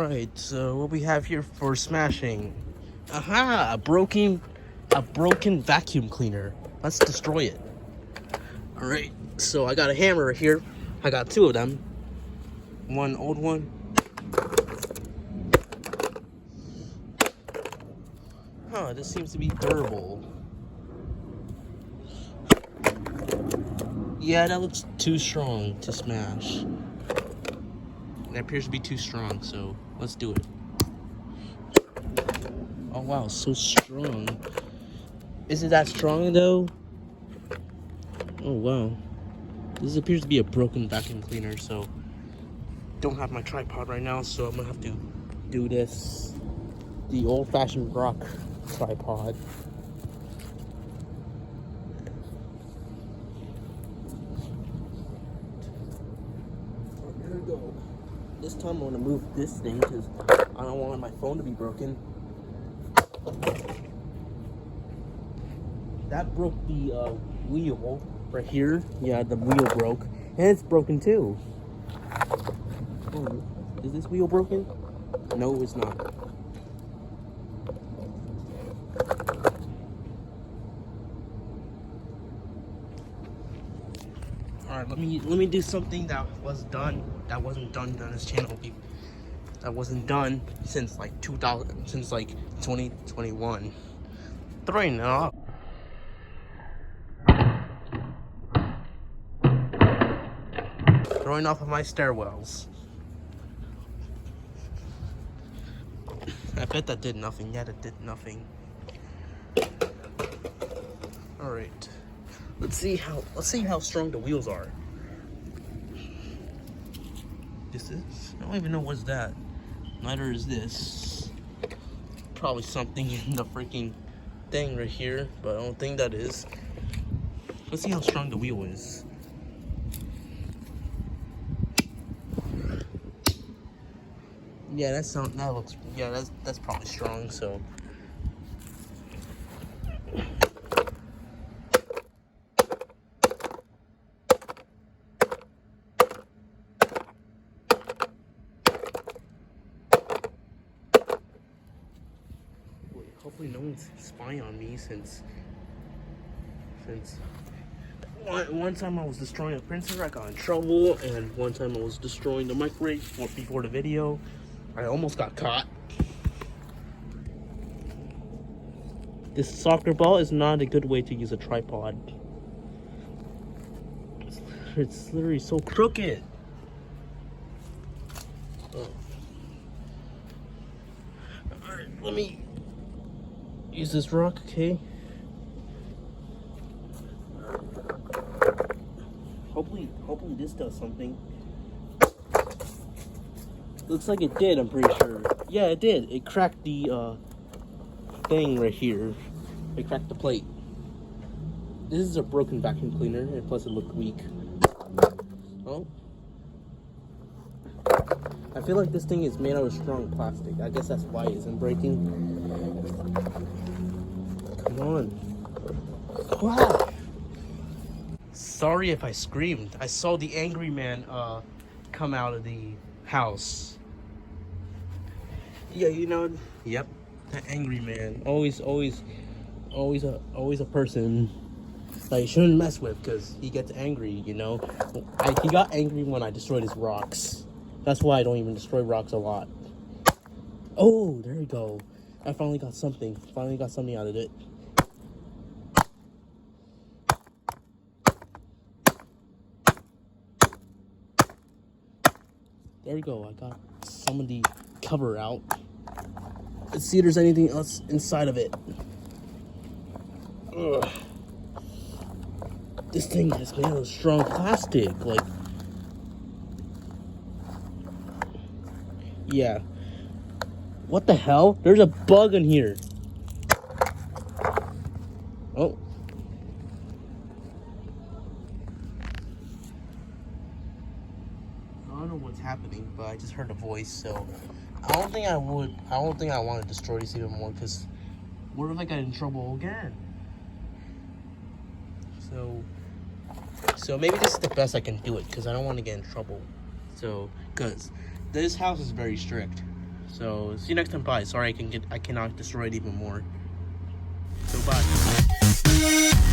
Alright, so what we have here for smashing. Aha! A broken vacuum cleaner. Let's destroy it. Alright, so I got a hammer here. I got two of them. One old one. Huh, this seems to be durable. Yeah, that looks too strong to smash. That appears to be too strong, so let's do it. Oh wow, so strong. Is it that strong though? Oh wow. This appears to be a broken vacuum cleaner, so don't have my tripod right now, so I'm gonna have to do this the old-fashioned rock tripod. Here we go. This time I'm gonna move this thing because I don't want my phone to be broken. That broke the wheel right here. Yeah, the wheel broke, and it's broken too. Oh, is this wheel broken? No, it's not. All right, let me do something that wasn't done on this channel. That wasn't done since like 2021. Throwing it off. Throwing off of my stairwells. I bet that did nothing. Yeah, that did nothing. All right. Let's see how strong the wheels are. This is, I don't even know what's that. Neither is this. Probably something in the freaking thing right here, but I don't think that is. Let's see how strong the wheel is. Yeah, that's probably strong, so. Hopefully no one's spying on me since one time I was destroying a printer, I got in trouble, and one time I was destroying the microwave before the video. I almost got caught. This soccer ball is not a good way to use a tripod. It's literally so crooked. Oh. Alright, let me use this rock, okay? Hopefully this does something. Looks like it did, I'm pretty sure. Yeah, it did. It cracked the thing right here. It cracked the plate. This is a broken vacuum cleaner, and plus it looked weak. Oh. I feel like this thing is made out of strong plastic. I guess that's why it isn't breaking. Come on. Wow. Sorry if I screamed. I saw the angry man come out of the house. Yeah, you know, yep, that angry man. Always a person that you shouldn't mess with because he gets angry, you know. He got angry when I destroyed his rocks. That's why I don't even destroy rocks a lot. Oh, there we go. I finally got something. Out of it. There we go. I got some of the cover out. Let's see if there's anything else inside of it. Ugh. This thing is made of strong plastic. Like, yeah. What the hell? There's a bug in here. Oh. I don't know what's happening, but I just heard a voice, so I don't think I want to destroy this even more, because what if I get in trouble again? So maybe this is the best I can do it, because I don't want to get in trouble. So, because this house is very strict. So see you next time. Bye. Sorry, I cannot destroy it even more. So bye.